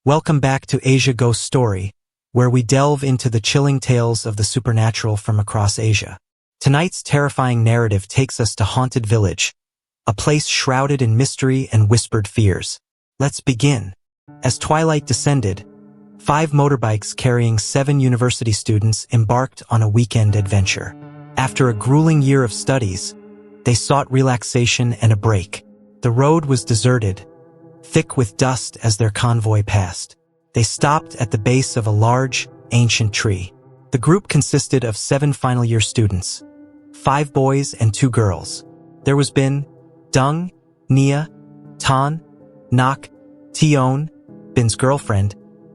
Welcome back to Asia Ghost Story, where we delve into the chilling tales of the supernatural from across Asia. Tonight's terrifying narrative takes us to Haunted Village, a place shrouded in mystery and whispered fears. Let's begin. As twilight descended, 5 motorbikes carrying 7 university students embarked on a weekend adventure. After a grueling year of studies, they sought relaxation and a break. The road was deserted, thick with dust as their convoy passed. They stopped at the base of a large, ancient tree. The group consisted of 7 final-year students, 5 boys and 2 girls. There was Bin, Dung, Nia, Tan, Nak, Tion, Bin's girlfriend,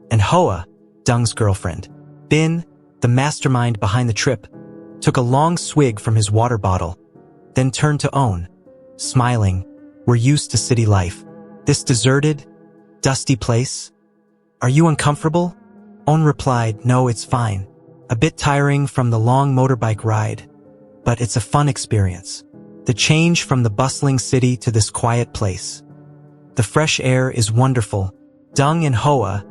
and Hoa, Dung's girlfriend. Bin, the mastermind behind the trip, took a long swig from his water bottle, then turned to Own, smiling. "We're used to city life. This deserted, dusty place? Are you uncomfortable?" Own replied, "No, it's fine. A bit tiring from the long motorbike ride, but it's a fun experience. The change from the bustling city to this quiet place. The fresh air is wonderful." Dung and Hoa,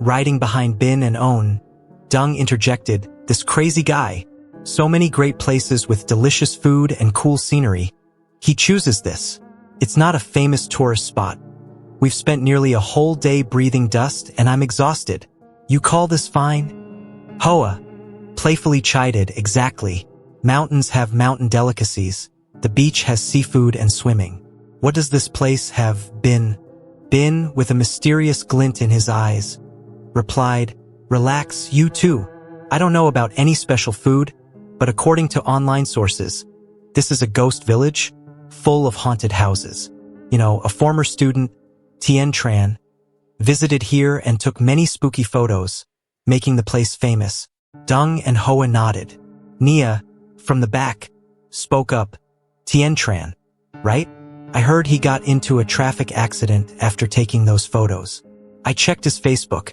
riding behind Bin and Own, Dung interjected, "This crazy guy. So many great places with delicious food and cool scenery. He chooses this. It's not a famous tourist spot. We've spent nearly a whole day breathing dust and I'm exhausted. You call this fine?" Hoa playfully chided, "Exactly. Mountains have mountain delicacies. The beach has seafood and swimming. What does this place have?" Bin, with a mysterious glint in his eyes, replied, "Relax, you too. I don't know about any special food, but according to online sources, this is a ghost village full of haunted houses. A former student, Tien Tran, visited here and took many spooky photos, making the place famous." Dung and Hoa nodded. Nia, from the back, spoke up, "Tien Tran, right? I heard he got into a traffic accident after taking those photos. I checked his Facebook.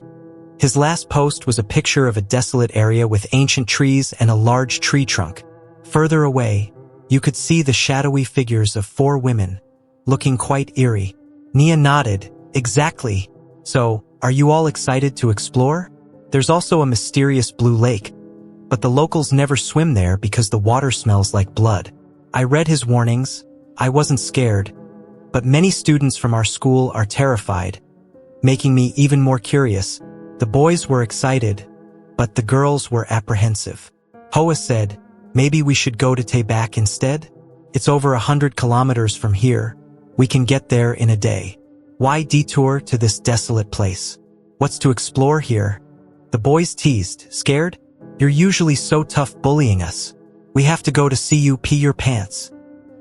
His last post was a picture of a desolate area with ancient trees and a large tree trunk. Further away, you could see the shadowy figures of 4 women, looking quite eerie." Nia nodded, "Exactly. So, are you all excited to explore? There's also a mysterious blue lake, but the locals never swim there because the water smells like blood. I read his warnings. I wasn't scared, but many students from our school are terrified, making me even more curious." The boys were excited, but the girls were apprehensive. Hoa said, "Maybe we should go to Taebaek instead? It's over 100 kilometers from here. We can get there in a day. Why detour to this desolate place? What's to explore here?" The boys teased, "Scared? You're usually so tough bullying us. We have to go to see you pee your pants."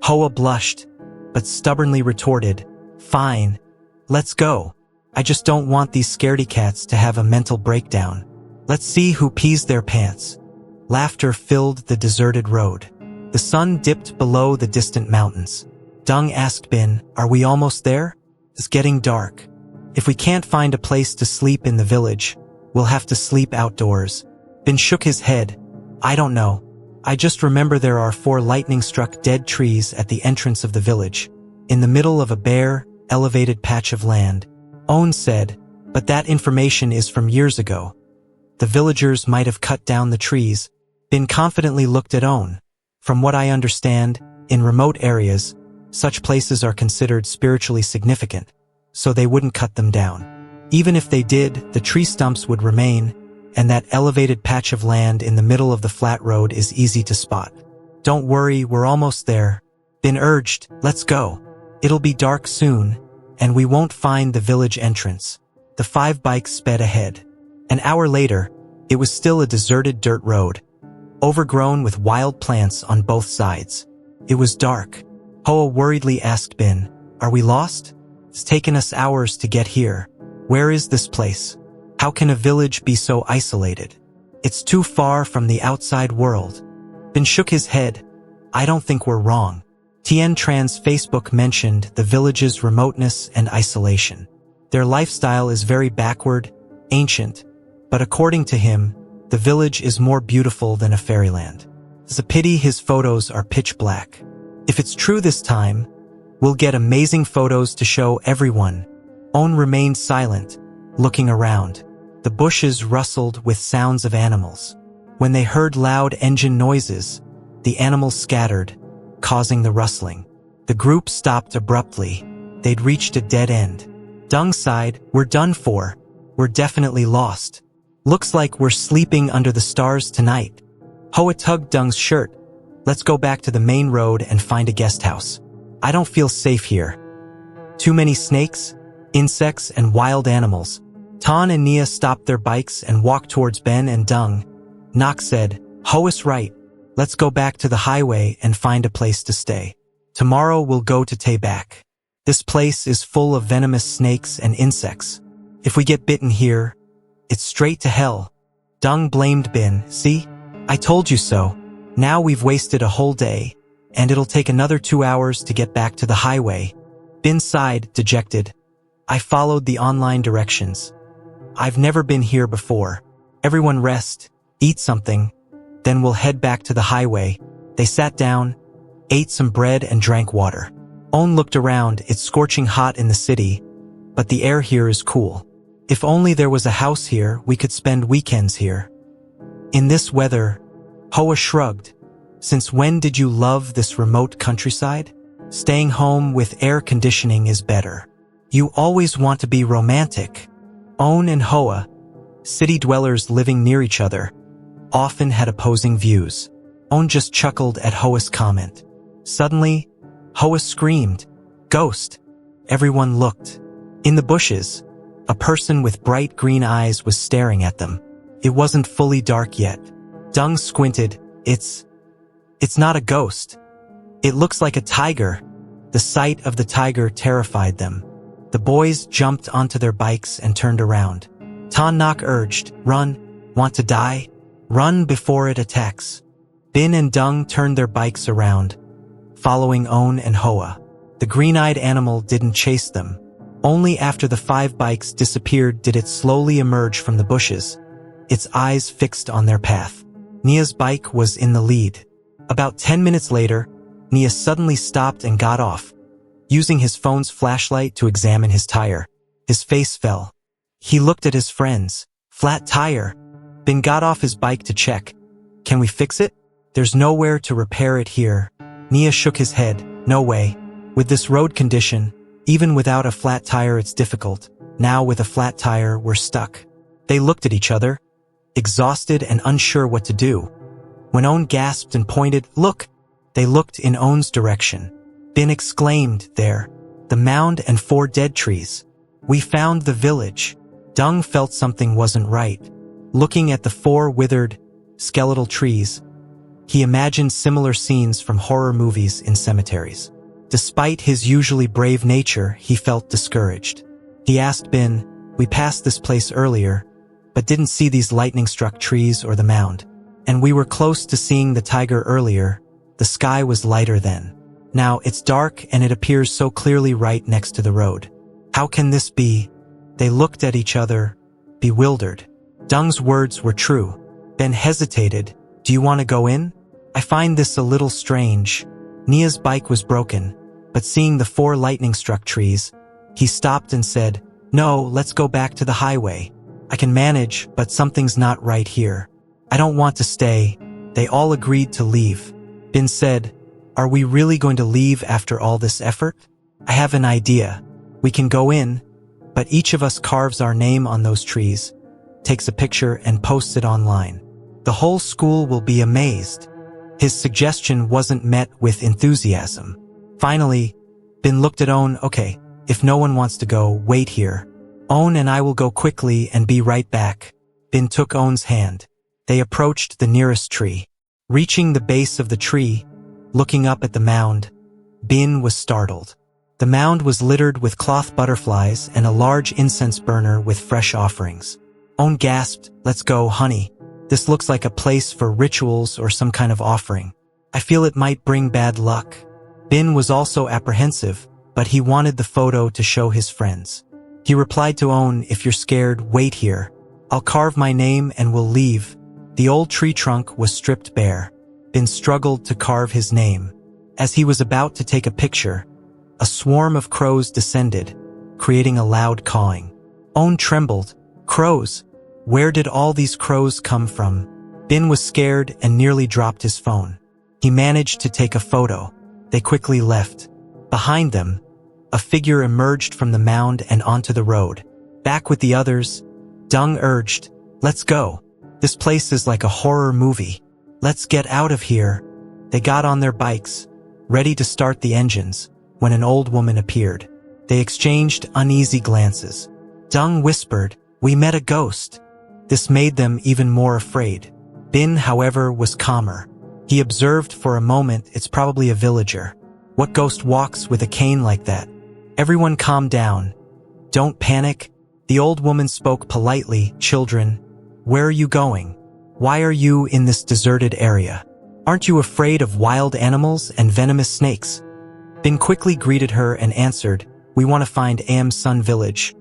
Hoa blushed, but stubbornly retorted, "Fine, let's go. I just don't want these scaredy cats to have a mental breakdown. Let's see who pees their pants." Laughter filled the deserted road. The sun dipped below the distant mountains. Dung asked Bin, "Are we almost there? It's getting dark. If we can't find a place to sleep in the village, we'll have to sleep outdoors." Bin shook his head, "I don't know. I just remember there are 4 lightning-struck dead trees at the entrance of the village, in the middle of a bare, elevated patch of land." Own said, "But that information is from years ago. The villagers might have cut down the trees." Bin confidently looked at Own. "From what I understand, in remote areas, such places are considered spiritually significant, so they wouldn't cut them down. Even if they did, the tree stumps would remain, and that elevated patch of land in the middle of the flat road is easy to spot." "Don't worry, we're almost there." Bin urged, "Let's go. It'll be dark soon, and we won't find the village entrance." The 5 bikes sped ahead. An hour later, it was still a deserted dirt road, overgrown with wild plants on both sides. It was dark. Hoa worriedly asked Bin, "Are we lost? It's taken us hours to get here. Where is this place? How can a village be so isolated? It's too far from the outside world." Bin shook his head, "I don't think we're wrong. Tien Tran's Facebook mentioned the village's remoteness and isolation. Their lifestyle is very backward, ancient, but according to him, the village is more beautiful than a fairyland. It's a pity his photos are pitch black. If it's true this time, we'll get amazing photos to show everyone." Own remained silent, looking around. The bushes rustled with sounds of animals. When they heard loud engine noises, the animals scattered, causing the rustling. The group stopped abruptly. They'd reached a dead end. Dung sighed, "We're done for. We're definitely lost. Looks like we're sleeping under the stars tonight." Hoa tugged Dung's shirt. "Let's go back to the main road and find a guest house. I don't feel safe here. Too many snakes, insects, and wild animals." Tan and Nia stopped their bikes and walked towards Ben and Dung. Nok said, "Hoa's right. Let's go back to the highway and find a place to stay. Tomorrow we'll go to Taebak. This place is full of venomous snakes and insects. If we get bitten here, it's straight to hell." Dung blamed Bin. "See? I told you so. Now we've wasted a whole day, and it'll take another 2 hours to get back to the highway." Bin sighed, dejected. "I followed the online directions. I've never been here before. Everyone rest, eat something, then we'll head back to the highway." They sat down, ate some bread and drank water. On looked around. It's scorching hot in the city, but the air here is cool. If only there was a house here, we could spend weekends here. In this weather, Hoa shrugged. "Since when did you love this remote countryside? Staying home with air conditioning is better. You always want to be romantic." On and Hoa, city dwellers living near each other, often had opposing views. On just chuckled at Hoa's comment. Suddenly, Hoa screamed, "Ghost!" Everyone looked. In the bushes, a person with bright green eyes was staring at them. It wasn't fully dark yet. Dung squinted. It's not a ghost. It looks like a tiger." The sight of the tiger terrified them. The boys jumped onto their bikes and turned around. Tan Nok urged, "Run. Want to die? Run before it attacks." Bin and Dung turned their bikes around, following On and Hoa. The green-eyed animal didn't chase them. Only after the 5 bikes disappeared did it slowly emerge from the bushes, its eyes fixed on their path. Nia's bike was in the lead. About 10 minutes later, Nia suddenly stopped and got off, using his phone's flashlight to examine his tire. His face fell. He looked at his friends. "Flat tire." Bin got off his bike to check. "Can we fix it? There's nowhere to repair it here." Nia shook his head. "No way. With this road condition, even without a flat tire it's difficult. Now with a flat tire, we're stuck." They looked at each other, exhausted and unsure what to do. When On gasped and pointed, "Look!" They looked in On's direction. Bin exclaimed, "There! The mound and 4 dead trees. We found the village." Dung felt something wasn't right. Looking at the 4 withered, skeletal trees, he imagined similar scenes from horror movies in cemeteries. Despite his usually brave nature, he felt discouraged. He asked Bin, "We passed this place earlier, but didn't see these lightning-struck trees or the mound. And we were close to seeing the tiger earlier. The sky was lighter then. Now it's dark and it appears so clearly right next to the road. How can this be?" They looked at each other, bewildered. Dung's words were true. Ben hesitated. "Do you want to go in? I find this a little strange." Nia's bike was broken, but seeing the 4 lightning-struck trees, he stopped and said, "No, let's go back to the highway. I can manage, but something's not right here. I don't want to stay." They all agreed to leave. Bin said, "Are we really going to leave after all this effort? I have an idea. We can go in, but each of us carves our name on those trees, takes a picture and posts it online. The whole school will be amazed." His suggestion wasn't met with enthusiasm. Finally, Bin looked at On. "Okay, if no one wants to go, wait here. On and I will go quickly and be right back." Bin took On's hand. They approached the nearest tree. Reaching the base of the tree, looking up at the mound, Bin was startled. The mound was littered with cloth butterflies and a large incense burner with fresh offerings. On gasped, "Let's go, honey. This looks like a place for rituals or some kind of offering. I feel it might bring bad luck." Bin was also apprehensive, but he wanted the photo to show his friends. He replied to On, "If you're scared, wait here. I'll carve my name and we'll leave." The old tree trunk was stripped bare. Bin struggled to carve his name. As he was about to take a picture, a swarm of crows descended, creating a loud cawing. Own trembled. Crows. Where did all these crows come from? Bin was scared and nearly dropped his phone. He managed to take a photo. They quickly left. Behind them, a figure emerged from the mound and onto the road. Back with the others, Dung urged, "Let's go. This place is like a horror movie. Let's get out of here." They got on their bikes, ready to start the engines, when an old woman appeared. They exchanged uneasy glances. Dung whispered, "We met a ghost." This made them even more afraid. Bin, however, was calmer. He observed for a moment it's probably a villager. What ghost walks with a cane like that? Everyone calm down. Don't panic. The old woman spoke politely. "Children, where are you going? Why are you in this deserted area? Aren't you afraid of wild animals and venomous snakes?" Bin quickly greeted her and answered, "We want to find Am Sun Village.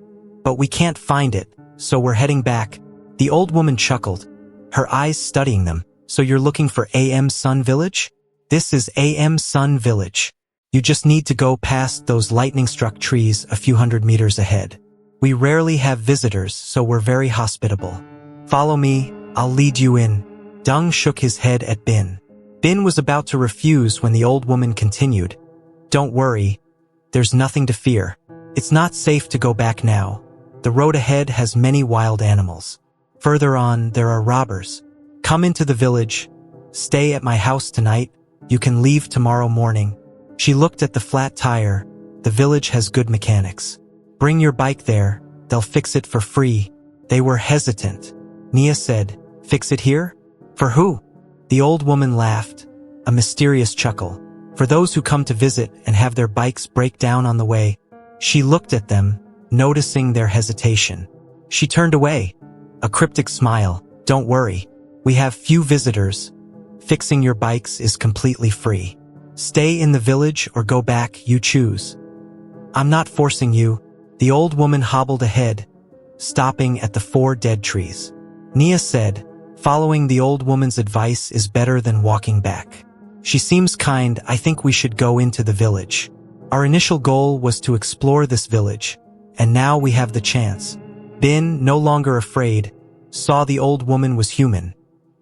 But we can't find it, so we're heading back." The old woman chuckled, her eyes studying them. "So you're looking for Am Sun Village? This is Am Sun Village. You just need to go past those lightning-struck trees a few hundred meters ahead. We rarely have visitors, so we're very hospitable. Follow me, I'll lead you in." Dung shook his head at Bin. Bin was about to refuse when the old woman continued, "Don't worry, there's nothing to fear. It's not safe to go back now. The road ahead has many wild animals. Further on, there are robbers. Come into the village. Stay at my house tonight. You can leave tomorrow morning." She looked at the flat tire. "The village has good mechanics. Bring your bike there. They'll fix it for free." They were hesitant. Nia said, "Fix it here? For who?" The old woman laughed, a mysterious chuckle. "For those who come to visit and have their bikes break down on the way." She looked at them, noticing their hesitation. She turned away, a cryptic smile. "Don't worry. We have few visitors. Fixing your bikes is completely free. Stay in the village or go back, you choose." "I'm not forcing you." The old woman hobbled ahead, stopping at the 4 dead trees. Nia said, "Following the old woman's advice is better than walking back. She seems kind. I think we should go into the village. Our initial goal was to explore this village, and now we have the chance." Bin, no longer afraid, saw the old woman was human,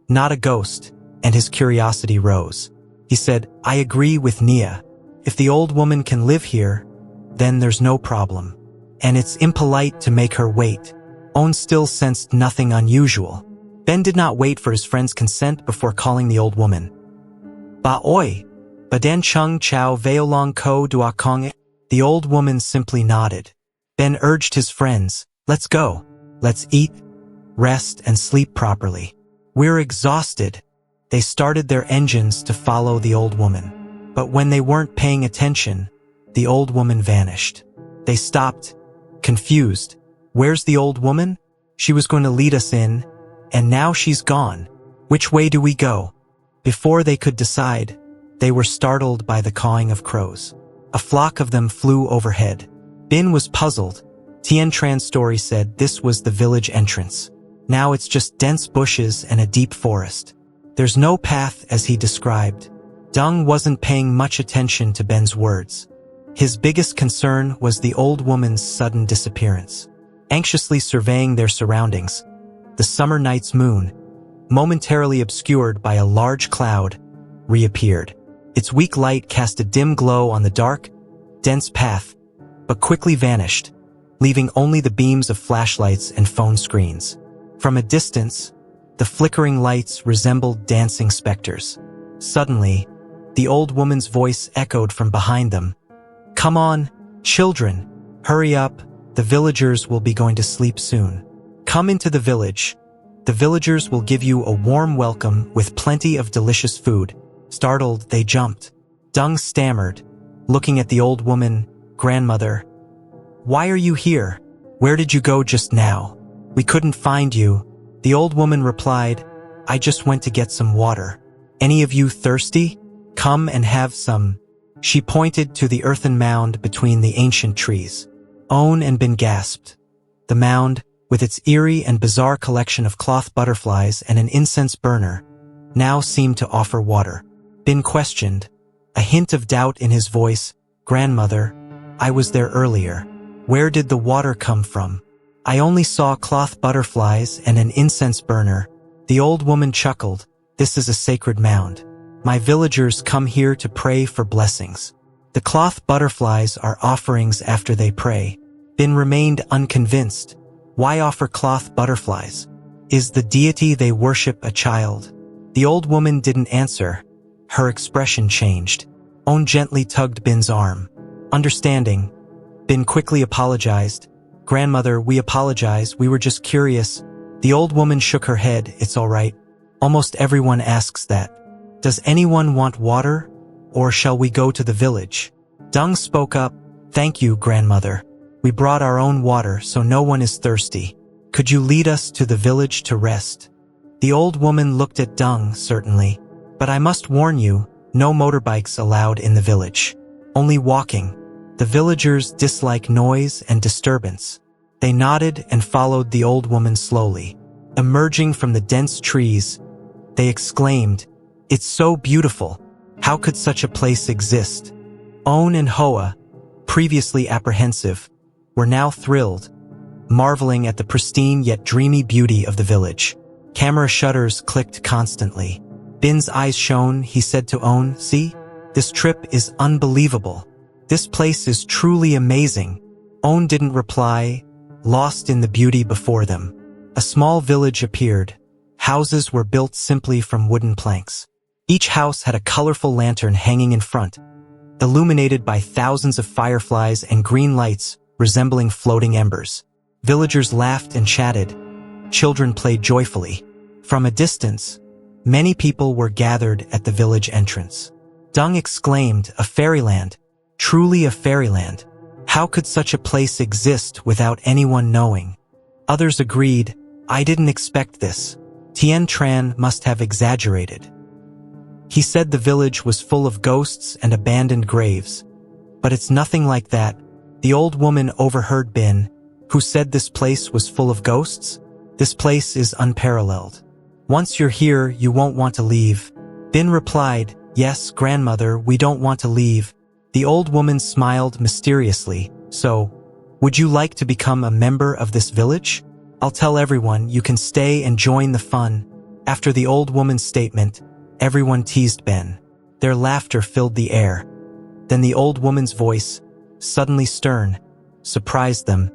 not a ghost, and his curiosity rose. He said, "I agree with Nia. If the old woman can live here, then there's no problem. And it's impolite to make her wait." On still sensed nothing unusual. Ben did not wait for his friend's consent before calling the old woman. "Ba oi, ba dan chung chow veolong ko dua kong." The old woman simply nodded. Ben urged his friends, "Let's go. Let's eat, rest, and sleep properly. We're exhausted." They started their engines to follow the old woman. But when they weren't paying attention, the old woman vanished. They stopped, confused. Where's the old woman? She was going to lead us in, and now she's gone. Which way do we go? Before they could decide, they were startled by the cawing of crows. A flock of them flew overhead. Bin was puzzled. Tien Tran's story said this was the village entrance. Now it's just dense bushes and a deep forest. There's no path as he described. Dung wasn't paying much attention to Ben's words. His biggest concern was the old woman's sudden disappearance. Anxiously surveying their surroundings, the summer night's moon, momentarily obscured by a large cloud, reappeared. Its weak light cast a dim glow on the dark, dense path, but quickly vanished, leaving only the beams of flashlights and phone screens. From a distance, the flickering lights resembled dancing specters. Suddenly, the old woman's voice echoed from behind them. "Come on, children, hurry up, the villagers will be going to sleep soon. Come into the village. The villagers will give you a warm welcome with plenty of delicious food." Startled, they jumped. Dung stammered, looking at the old woman. "Grandmother, why are you here? Where did you go just now? We couldn't find you." The old woman replied, "I just went to get some water. Any of you thirsty? Come and have some." She pointed to the earthen mound between the ancient trees. Owen and Bin gasped. The mound, with its eerie and bizarre collection of cloth butterflies and an incense burner, now seemed to offer water. Bin questioned, a hint of doubt in his voice, "Grandmother, I was there earlier. Where did the water come from?" I only saw cloth butterflies and an incense burner. The old woman chuckled. This is a sacred mound. My villagers come here to pray for blessings. The cloth butterflies are offerings after they pray. Bin remained unconvinced. Why offer cloth butterflies? Is the deity they worship a child? The old woman didn't answer. Her expression changed. On gently tugged Bin's arm. Understanding. Bin quickly apologized. Grandmother, we apologize, we were just curious. The old woman shook her head. It's all right. Almost everyone asks that. Does anyone want water? Or shall we go to the village? Dung spoke up. Thank you, grandmother. We brought our own water, so no one is thirsty. Could you lead us to the village to rest? The old woman looked at Dung, certainly. But I must warn you, no motorbikes allowed in the village. Only walking. The villagers dislike noise and disturbance. They nodded and followed the old woman slowly. Emerging from the dense trees, they exclaimed, "It's so beautiful. How could such a place exist?" On and Hoa, previously apprehensive, were now thrilled, marveling at the pristine yet dreamy beauty of the village. Camera shutters clicked constantly. Bin's eyes shone. He said to On, "See? This trip is unbelievable. This place is truly amazing." On didn't reply, lost in the beauty before them. A small village appeared. Houses were built simply from wooden planks. Each house had a colorful lantern hanging in front, illuminated by thousands of fireflies and green lights resembling floating embers. Villagers laughed and chatted. Children played joyfully. From a distance, many people were gathered at the village entrance. Dung exclaimed, "A fairyland. Truly a fairyland. How could such a place exist without anyone knowing?" Others agreed, "I didn't expect this. Tien Tran must have exaggerated." He said the village was full of ghosts and abandoned graves. But it's nothing like that. The old woman overheard Bin, who said this place was full of ghosts. This place is unparalleled. Once you're here, you won't want to leave. Bin replied, "Yes, grandmother, we don't want to leave." The old woman smiled mysteriously. "So, would you like to become a member of this village? I'll tell everyone you can stay and join the fun." After the old woman's statement, everyone teased Ben. Their laughter filled the air. Then the old woman's voice, suddenly stern, surprised them.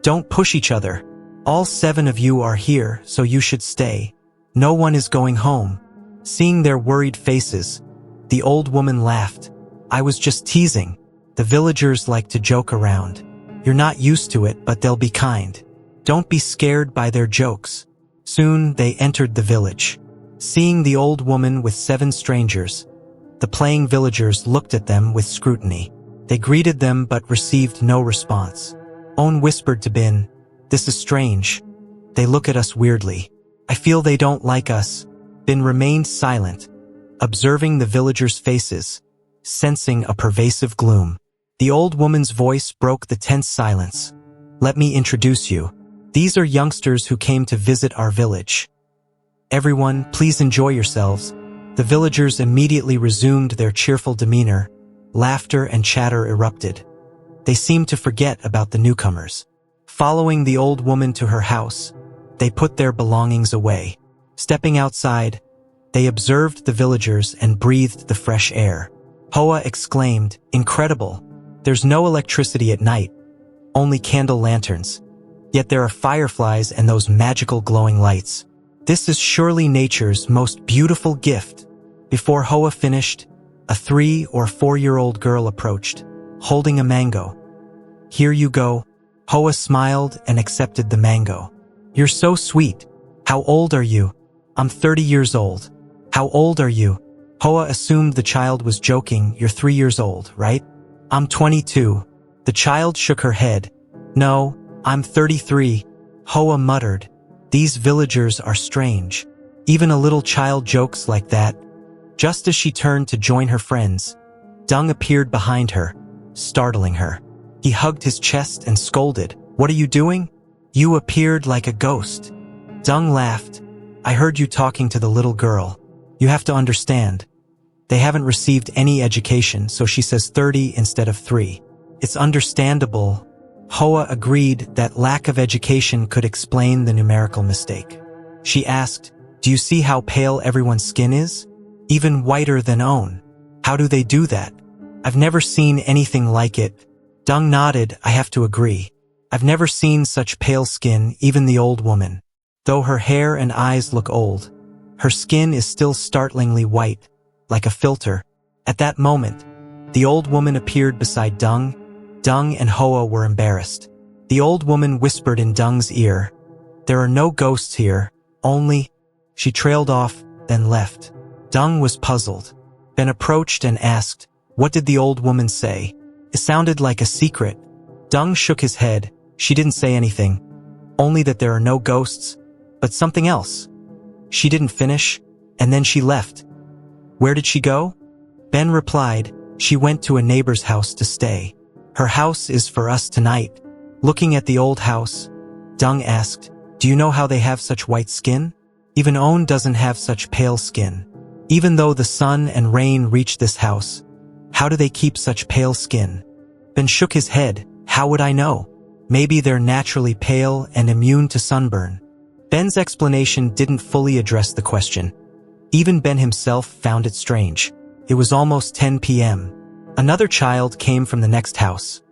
"Don't push each other. All 7 of you are here, so you should stay. No one is going home." Seeing their worried faces, the old woman laughed. "I was just teasing. The villagers like to joke around. You're not used to it, but they'll be kind. Don't be scared by their jokes." Soon they entered the village. Seeing the old woman with 7 strangers, the playing villagers looked at them with scrutiny. They greeted them but received no response. On whispered to Bin, "This is strange. They look at us weirdly. I feel they don't like us." Bin remained silent, observing the villagers' faces, sensing a pervasive gloom. The old woman's voice broke the tense silence. "Let me introduce you. These are youngsters who came to visit our village. Everyone, please enjoy yourselves." The villagers immediately resumed their cheerful demeanor. Laughter and chatter erupted. They seemed to forget about the newcomers. Following the old woman to her house, they put their belongings away. Stepping outside, they observed the villagers and breathed the fresh air. Hoa exclaimed, "Incredible. There's no electricity at night, only candle lanterns. Yet there are fireflies and those magical glowing lights. This is surely nature's most beautiful gift." Before Hoa finished, a 3 or 4-year-old girl approached, holding a mango. "Here you go." Hoa smiled and accepted the mango. "You're so sweet. How old are you?" "I'm 30 years old." "How old are you?" Hoa assumed the child was joking. "You're 3 years old, right?" "I'm 22. The child shook her head. "No, I'm 33. Hoa muttered, "These villagers are strange. Even a little child jokes like that." Just as she turned to join her friends, Dung appeared behind her, startling her. He hugged his chest and scolded, "What are you doing? You appeared like a ghost." Dung laughed. "I heard you talking to the little girl. You have to understand. They haven't received any education, so she says 30 instead of 3. It's understandable." Hoa agreed that lack of education could explain the numerical mistake. She asked, "Do you see how pale everyone's skin is? Even whiter than own. How do they do that? I've never seen anything like it." Dung nodded. "I have to agree. I've never seen such pale skin, even the old woman. Though her hair and eyes look old, her skin is still startlingly white, like a filter." At that moment, the old woman appeared beside Dung. Dung and Hoa were embarrassed. The old woman whispered in Dung's ear, "There are no ghosts here, only—" She trailed off, then left. Dung was puzzled. Ben approached and asked, "What did the old woman say? It sounded like a secret." Dung shook his head. "She didn't say anything. Only that there are no ghosts, but something else." She didn't finish, and then she left. "Where did she go?" Ben replied, "She went to a neighbor's house to stay. Her house is for us tonight." Looking at the old house, Dung asked, "Do you know how they have such white skin? Even On doesn't have such pale skin. Even though the sun and rain reach this house, how do they keep such pale skin?" Ben shook his head. "How would I know? Maybe they're naturally pale and immune to sunburn." Ben's explanation didn't fully address the question. Even Ben himself found it strange. It was almost 10 p.m. Another child came from the next house.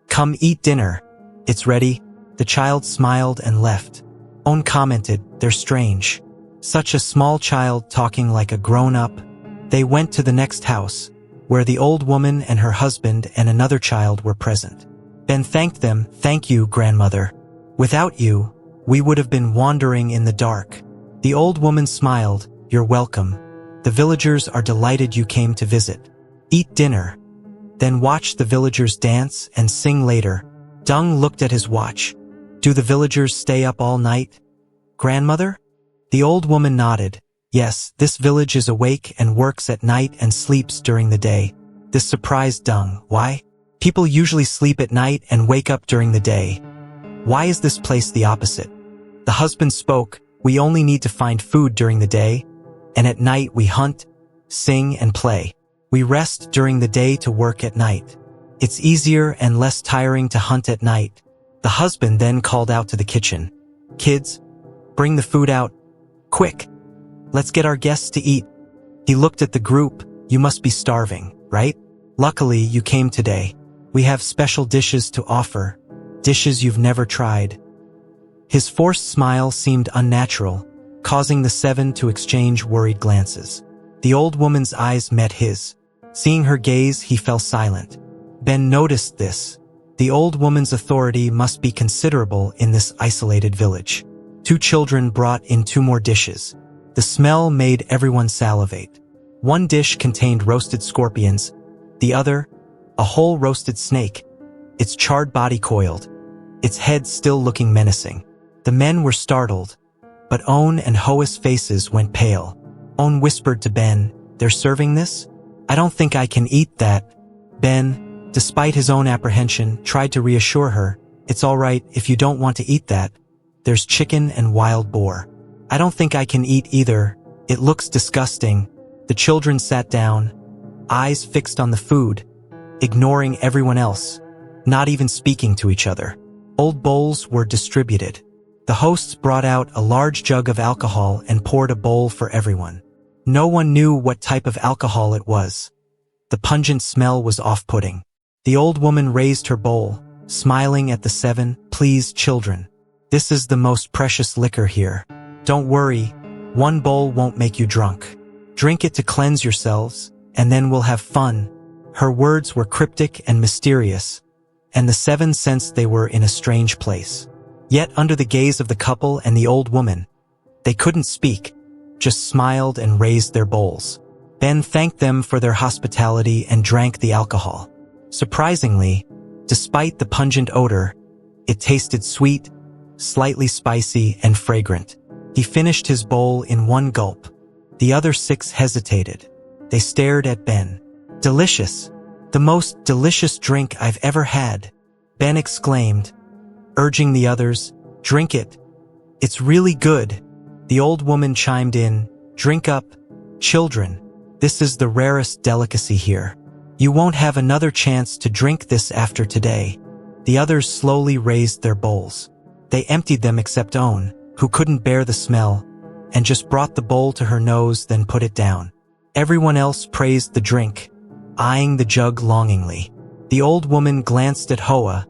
"Come eat dinner. It's ready." The child smiled and left. On commented, "They're strange. Such a small child talking like a grown-up." They went to the next house, where the old woman and her husband and another child were present. Ben thanked them. "Thank you, grandmother. Without you, we would have been wandering in the dark." The old woman smiled. "You're welcome. The villagers are delighted you came to visit. Eat dinner. Then watch the villagers dance and sing later." Dung looked at his watch. "Do the villagers stay up all night, grandmother?" The old woman nodded. "Yes, this village is awake and works at night and sleeps during the day." This surprised Dung. "Why? People usually sleep at night and wake up during the day. Why is this place the opposite?" The husband spoke. "We only need to find food during the day, and at night we hunt, sing, and play. We rest during the day to work at night. It's easier and less tiring to hunt at night." The husband then called out to the kitchen. "Kids, bring the food out. Quick, let's get our guests to eat." He looked at the group. "You must be starving, right? Luckily, you came today. We have special dishes to offer, dishes you've never tried." His forced smile seemed unnatural, causing the 7 to exchange worried glances. The old woman's eyes met his. Seeing her gaze, he fell silent. Ben noticed this. The old woman's authority must be considerable in this isolated village. 2 children brought in 2 more dishes. The smell made everyone salivate. One dish contained roasted scorpions, the other, a whole roasted snake, its charred body coiled, its head still looking menacing. The men were startled, but On and Hoa's faces went pale. On whispered to Ben, "They're serving this? I don't think I can eat that." Ben, despite his own apprehension, tried to reassure her, "It's all right if you don't want to eat that. There's chicken and wild boar. I don't think I can eat either. It looks disgusting." The children sat down, eyes fixed on the food, ignoring everyone else, not even speaking to each other. Old bowls were distributed. The hosts brought out a large jug of alcohol and poured a bowl for everyone. No one knew what type of alcohol it was. The pungent smell was off-putting. The old woman raised her bowl, smiling at the 7, "Please, children. This is the most precious liquor here. Don't worry, one bowl won't make you drunk. Drink it to cleanse yourselves, and then we'll have fun." Her words were cryptic and mysterious, and the 7 sensed they were in a strange place. Yet under the gaze of the couple and the old woman, they couldn't speak, just smiled and raised their bowls. Ben thanked them for their hospitality and drank the alcohol. Surprisingly, despite the pungent odor, it tasted sweet, slightly spicy, and fragrant. He finished his bowl in one gulp. The other 6 hesitated. They stared at Ben. "Delicious. The most delicious drink I've ever had," Ben exclaimed, urging the others, "Drink it. It's really good." The old woman chimed in, "Drink up, children. This is the rarest delicacy here. You won't have another chance to drink this after today." The others slowly raised their bowls. They emptied them except Owen, who couldn't bear the smell, and just brought the bowl to her nose, then put it down. Everyone else praised the drink, eyeing the jug longingly. The old woman glanced at Hoa,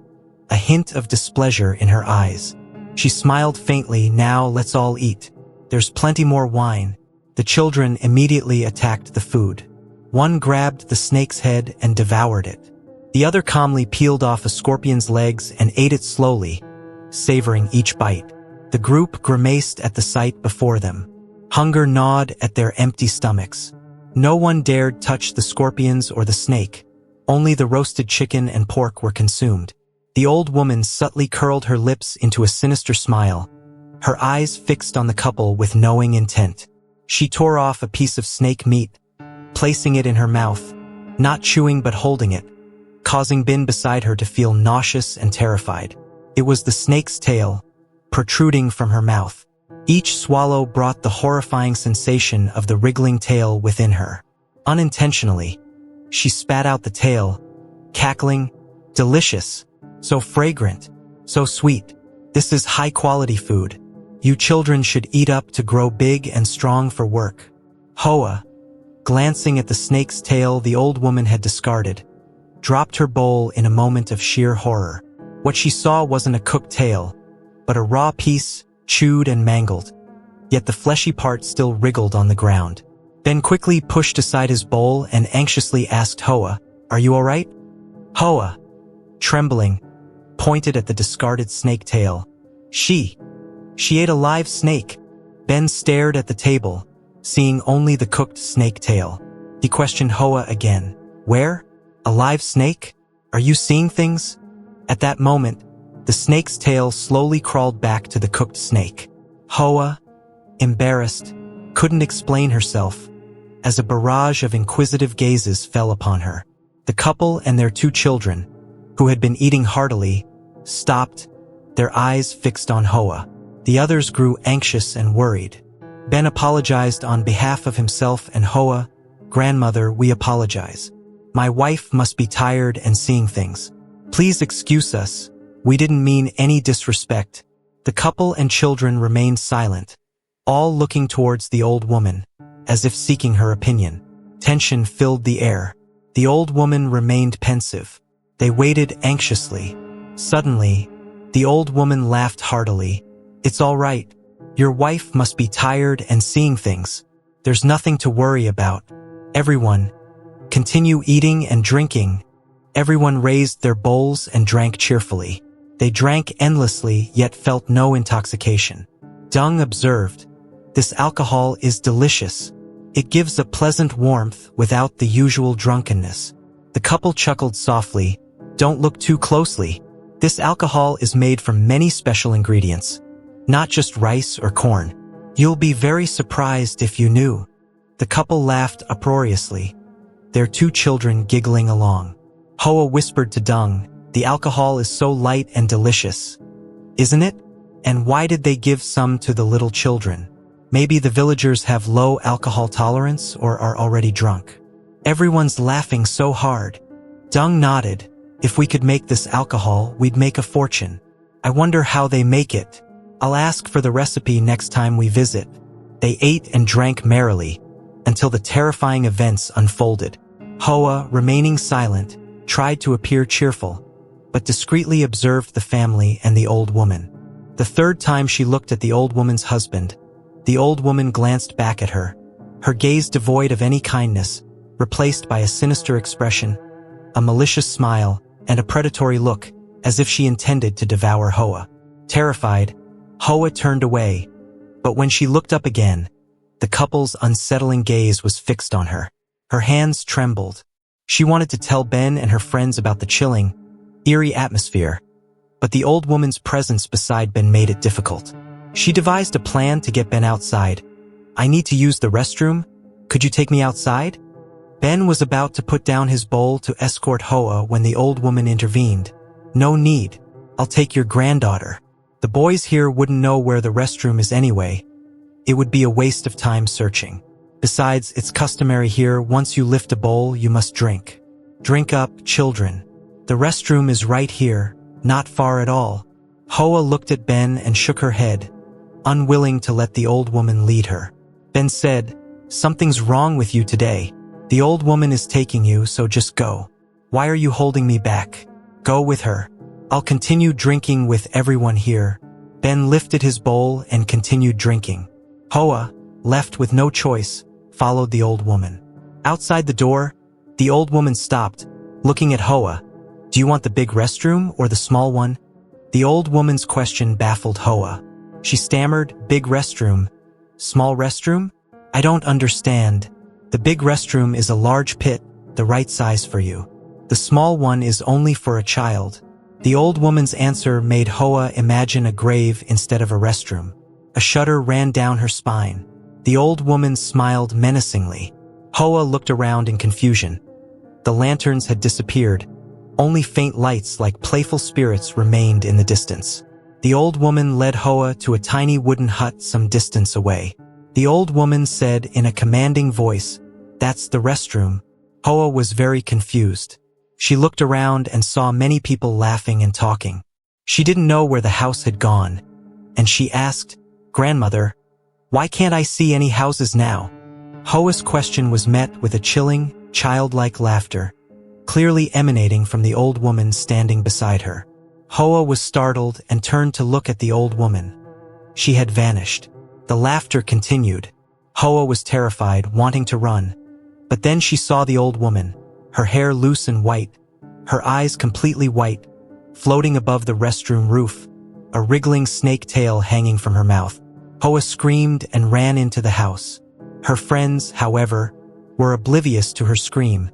a hint of displeasure in her eyes. She smiled faintly. "Now let's all eat. There's plenty more wine." The children immediately attacked the food. One grabbed the snake's head and devoured it. The other calmly peeled off a scorpion's legs and ate it slowly, savoring each bite. The group grimaced at the sight before them. Hunger gnawed at their empty stomachs. No one dared touch the scorpions or the snake. Only the roasted chicken and pork were consumed. The old woman subtly curled her lips into a sinister smile, her eyes fixed on the couple with knowing intent. She tore off a piece of snake meat, placing it in her mouth, not chewing but holding it, causing Ben beside her to feel nauseous and terrified. It was the snake's tail, protruding from her mouth. Each swallow brought the horrifying sensation of the wriggling tail within her. Unintentionally, she spat out the tail, cackling, "Delicious, so fragrant, so sweet. This is high-quality food. You children should eat up to grow big and strong for work." Hoa, glancing at the snake's tail the old woman had discarded, dropped her bowl in a moment of sheer horror. What she saw wasn't a cooked tail, but a raw piece, chewed and mangled. Yet the fleshy part still wriggled on the ground. Ben quickly pushed aside his bowl and anxiously asked Hoa, "Are you all right?" Hoa, trembling, pointed at the discarded snake tail. She ate a live snake." Ben stared at the table, seeing only the cooked snake tail. He questioned Hoa again. "Where? A live snake? Are you seeing things?" At that moment, the snake's tail slowly crawled back to the cooked snake. Hoa, embarrassed, couldn't explain herself, as a barrage of inquisitive gazes fell upon her. The couple and their 2 children, who had been eating heartily, stopped, their eyes fixed on Hoa. The others grew anxious and worried. Ben apologized on behalf of himself and Hoa. "Grandmother, we apologize. My wife must be tired and seeing things. Please excuse us. We didn't mean any disrespect." The couple and children remained silent, all looking towards the old woman, as if seeking her opinion. Tension filled the air. The old woman remained pensive. They waited anxiously. Suddenly, the old woman laughed heartily. "It's all right. Your wife must be tired and seeing things. There's nothing to worry about. Everyone, continue eating and drinking." Everyone raised their bowls and drank cheerfully. They drank endlessly yet felt no intoxication. Dung observed, "This alcohol is delicious. It gives a pleasant warmth without the usual drunkenness." The couple chuckled softly. "Don't look too closely. This alcohol is made from many special ingredients, not just rice or corn. You'll be very surprised if you knew." The couple laughed uproariously, their 2 children giggling along. Hoa whispered to Dung, "The alcohol is so light and delicious, isn't it? And why did they give some to the little children? Maybe the villagers have low alcohol tolerance or are already drunk." Everyone's laughing so hard. Dung nodded. "If we could make this alcohol, we'd make a fortune. I wonder how they make it. I'll ask for the recipe next time we visit." They ate and drank merrily, until the terrifying events unfolded. Hoa, remaining silent, tried to appear cheerful, but discreetly observed the family and the old woman. The 3rd time she looked at the old woman's husband, the old woman glanced back at her, her gaze devoid of any kindness, replaced by a sinister expression, a malicious smile, and a predatory look, as if she intended to devour Hoa. Terrified, Hoa turned away, but when she looked up again, the couple's unsettling gaze was fixed on her. Her hands trembled. She wanted to tell Ben and her friends about the chilling, eerie atmosphere, but the old woman's presence beside Ben made it difficult. She devised a plan to get Ben outside. "I need to use the restroom. Could you take me outside?" Ben was about to put down his bowl to escort Hoa when the old woman intervened. "No need. I'll take your granddaughter. The boys here wouldn't know where the restroom is anyway. It would be a waste of time searching. Besides, it's customary here, once you lift a bowl, you must drink. Drink up, children. The restroom is right here, Not far at all. Hoa looked at Ben and shook her head, unwilling to let the old woman lead her. Ben said, "Something's wrong with you today. The old woman is taking you, so just go. Why are you holding me back? Go with her. I'll continue drinking with everyone here." Ben lifted his bowl and continued drinking. Hoa, left with no choice, followed the old woman. Outside the door, the old woman stopped, looking at Hoa. "Do you want the big restroom or the small one?" The old woman's question baffled Hoa. She stammered, "Big restroom. Small restroom? I don't understand. The big restroom is a large pit, the right size for you. The small one is only for a child." The old woman's answer made Hoa imagine a grave instead of a restroom. A shudder ran down her spine. The old woman smiled menacingly. Hoa looked around in confusion. The lanterns had disappeared. Only faint lights like playful spirits remained in the distance. The old woman led Hoa to a tiny wooden hut some distance away. The old woman said in a commanding voice, "That's the restroom." Hoa was very confused. She looked around and saw many people laughing and talking. She didn't know where the house had gone, and she asked, "Grandmother, why can't I see any houses now?" Hoa's question was met with a chilling, childlike laughter, clearly emanating from the old woman standing beside her. Hoa was startled and turned to look at the old woman. She had vanished. The laughter continued. Hoa was terrified, wanting to run. But then she saw the old woman, her hair loose and white, her eyes completely white, floating above the restroom roof, a wriggling snake tail hanging from her mouth. Hoa screamed and ran into the house. Her friends, however, were oblivious to her scream,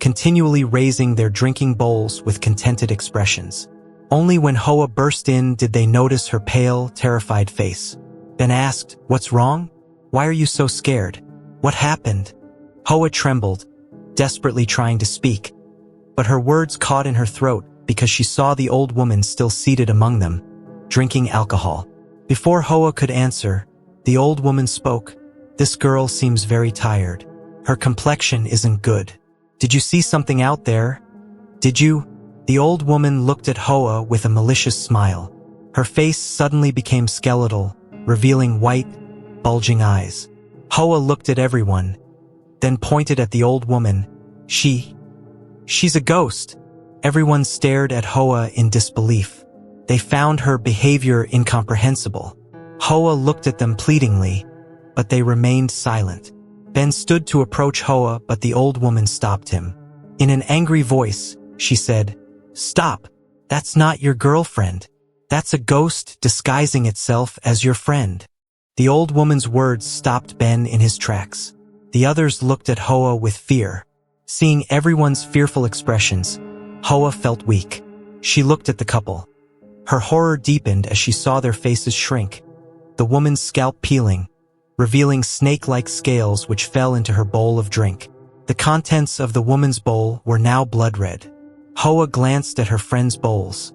continually raising their drinking bowls with contented expressions. Only when Hoa burst in did they notice her pale, terrified face. Ben asked, "What's wrong? Why are you so scared? What happened?" Hoa trembled, desperately trying to speak, but her words caught in her throat because she saw the old woman still seated among them, drinking alcohol. Before Hoa could answer, the old woman spoke. "This girl seems very tired. Her complexion isn't good. Did you see something out there? Did you?" The old woman looked at Hoa with a malicious smile. Her face suddenly became skeletal, revealing white, bulging eyes. Hoa looked at everyone, then pointed at the old woman. She's a ghost." Everyone stared at Hoa in disbelief. They found her behavior incomprehensible. Hoa looked at them pleadingly, but they remained silent. Ben stood to approach Hoa, but the old woman stopped him. In an angry voice, she said, "Stop! That's not your girlfriend. That's a ghost disguising itself as your friend." The old woman's words stopped Ben in his tracks. The others looked at Hoa with fear. Seeing everyone's fearful expressions, Hoa felt weak. She looked at the couple. Her horror deepened as she saw their faces shrink, the woman's scalp peeling, revealing snake-like scales which fell into her bowl of drink. The contents of the woman's bowl were now blood-red. Hoa glanced at her friends' bowls.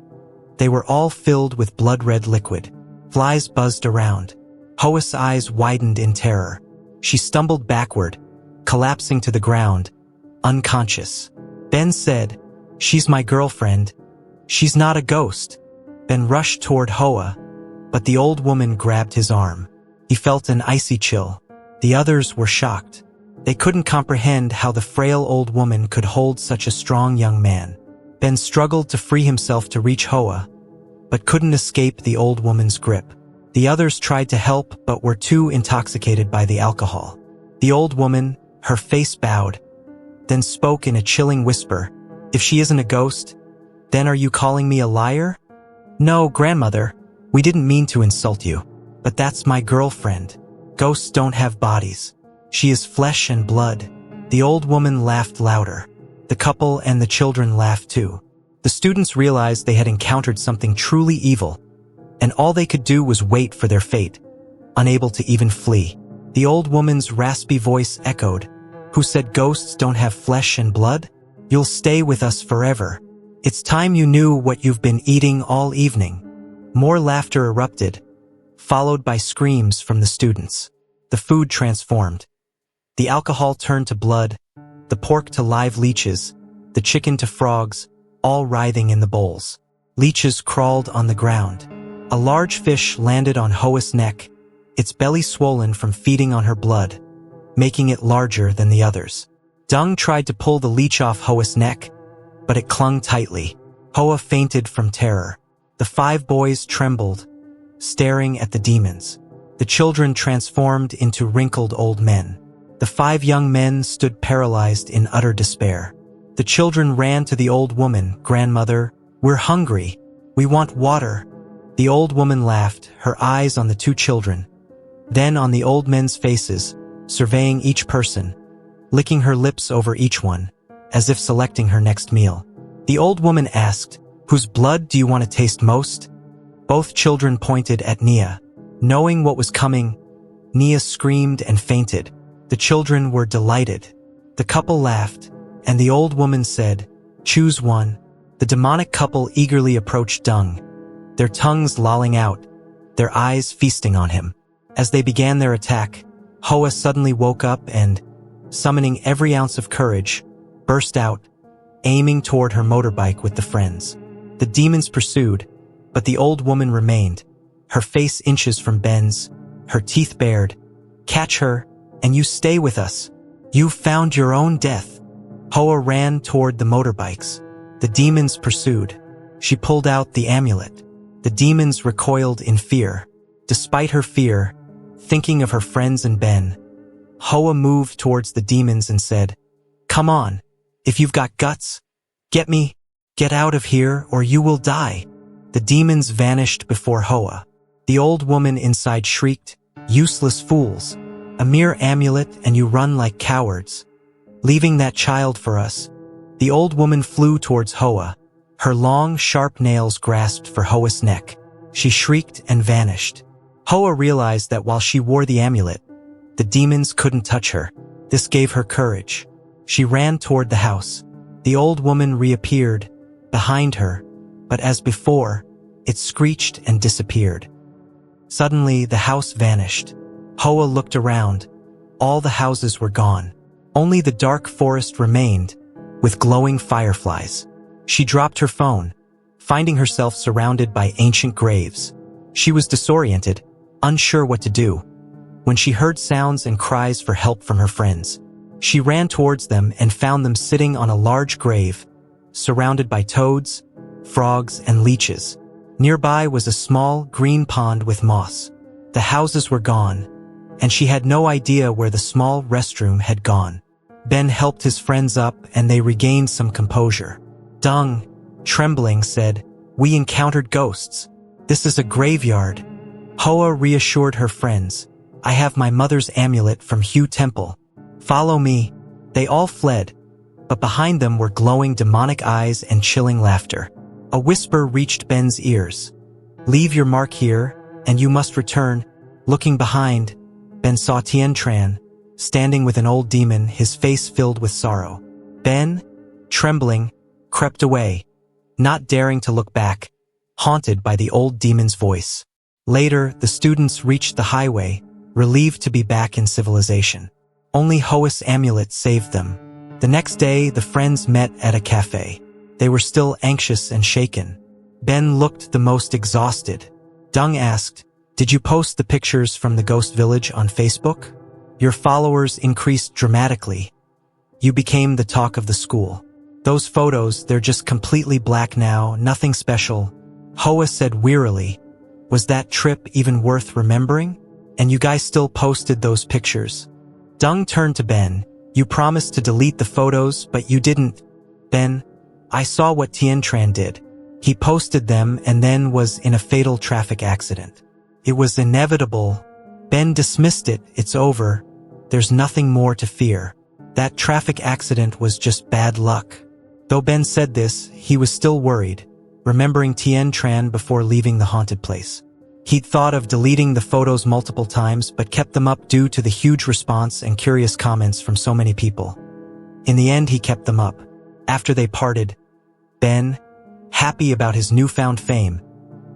They were all filled with blood-red liquid. Flies buzzed around. Hoa's eyes widened in terror. She stumbled backward, collapsing to the ground, unconscious. Ben said, "She's my girlfriend. She's not a ghost." Ben rushed toward Hoa, but the old woman grabbed his arm. He felt an icy chill. The others were shocked. They couldn't comprehend how the frail old woman could hold such a strong young man. Ben struggled to free himself to reach Hoa, but couldn't escape the old woman's grip. The others tried to help but were too intoxicated by the alcohol. The old woman, her face bowed, then spoke in a chilling whisper, "If she isn't a ghost, then are you calling me a liar?" "No, grandmother, we didn't mean to insult you. But that's my girlfriend. Ghosts don't have bodies. She is flesh and blood." The old woman laughed louder. The couple and the children laughed too. The students realized they had encountered something truly evil, and all they could do was wait for their fate, unable to even flee. The old woman's raspy voice echoed, "Who said ghosts don't have flesh and blood? You'll stay with us forever. It's time you knew what you've been eating all evening." More laughter erupted, followed by screams from the students. The food transformed. The alcohol turned to blood, the pork to live leeches, the chicken to frogs, all writhing in the bowls. Leeches crawled on the ground. A large fish landed on Hoa's neck, its belly swollen from feeding on her blood, making it larger than the others. Dung tried to pull the leech off Hoa's neck, but it clung tightly. Hoa fainted from terror. The 5 boys trembled, staring at the demons. The children transformed into wrinkled old men. The 5 young men stood paralyzed in utter despair. The children ran to the old woman. "Grandmother, we're hungry. We want water." The old woman laughed, her eyes on the 2 children, then on the old men's faces, surveying each person, licking her lips over each one, as if selecting her next meal. The old woman asked, "Whose blood do you want to taste most?" Both children pointed at Nia. Knowing what was coming, Nia screamed and fainted. The children were delighted. The couple laughed, and the old woman said, "Choose one." The demonic couple eagerly approached Dung, their tongues lolling out, their eyes feasting on him. As they began their attack, Hoa suddenly woke up and, summoning every ounce of courage, burst out, aiming toward her motorbike with the friends. The demons pursued, but the old woman remained, her face inches from Ben's, her teeth bared. "Catch her, and you stay with us. You've found your own death." Hoa ran toward the motorbikes. The demons pursued. She pulled out the amulet. The demons recoiled in fear. Despite her fear, thinking of her friends and Ben, Hoa moved towards the demons and said, "Come on, if you've got guts, get me, get out of here or you will die." The demons vanished before Hoa. The old woman inside shrieked, "Useless fools, a mere amulet and you run like cowards. Leaving that child for us." The old woman flew towards Hoa. Her long, sharp nails grasped for Hoa's neck. She shrieked and vanished. Hoa realized that while she wore the amulet, the demons couldn't touch her. This gave her courage. She ran toward the house. The old woman reappeared behind her, but as before, it screeched and disappeared. Suddenly, the house vanished. Hoa looked around. All the houses were gone. Only the dark forest remained, with glowing fireflies. She dropped her phone, finding herself surrounded by ancient graves. She was disoriented, unsure what to do, when she heard sounds and cries for help from her friends. She ran towards them and found them sitting on a large grave, surrounded by toads, frogs, and leeches. Nearby was a small, green pond with moss. The houses were gone, and she had no idea where the small restroom had gone. Ben helped his friends up and they regained some composure. Dung, trembling, said, "We encountered ghosts. This is a graveyard." Hoa reassured her friends, "I have my mother's amulet from Hugh Temple. Follow me." They all fled, but behind them were glowing demonic eyes and chilling laughter. A whisper reached Ben's ears. "Leave your mark here, and you must return." Looking behind, Ben saw Tien Tran, standing with an old demon, his face filled with sorrow. Ben, trembling, crept away, not daring to look back, haunted by the old demon's voice. Later, the students reached the highway, relieved to be back in civilization. Only Hoa's amulet saved them. The next day, the friends met at a cafe. They were still anxious and shaken. Ben looked the most exhausted. Dung asked, "Did you post the pictures from the ghost village on Facebook? Your followers increased dramatically. You became the talk of the school." "Those photos, they're just completely black now, nothing special." Hoa said wearily, "Was that trip even worth remembering? And you guys still posted those pictures?" Dung turned to Ben. "You promised to delete the photos, but you didn't." "Ben, I saw what Tien Tran did. He posted them and then was in a fatal traffic accident. It was inevitable." Ben dismissed it. "It's over. There's nothing more to fear. That traffic accident was just bad luck." Though Ben said this, he was still worried, remembering Tien Tran before leaving the haunted place. He'd thought of deleting the photos multiple times but kept them up due to the huge response and curious comments from so many people. In the end, he kept them up. After they parted, Ben, happy about his newfound fame,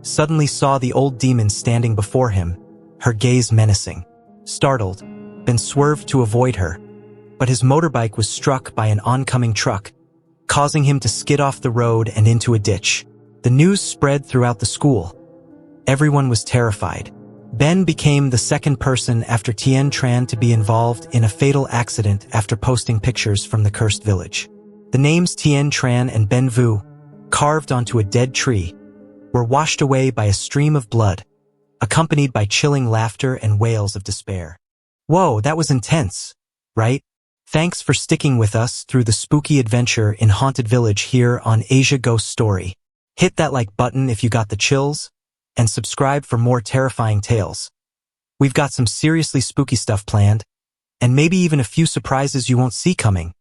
suddenly saw the old demon standing before him, her gaze menacing. Startled, Ben swerved to avoid her, but his motorbike was struck by an oncoming truck, causing him to skid off the road and into a ditch. The news spread throughout the school. Everyone was terrified. Ben became the second person after Tien Tran to be involved in a fatal accident after posting pictures from the cursed village. The names Tien Tran and Ben Vu, carved onto a dead tree, were washed away by a stream of blood, accompanied by chilling laughter and wails of despair. Whoa, that was intense, right? Thanks for sticking with us through the spooky adventure in Haunted Village here on Asia Ghost Story. Hit that like button if you got the chills, and subscribe for more terrifying tales. We've got some seriously spooky stuff planned, and maybe even a few surprises you won't see coming.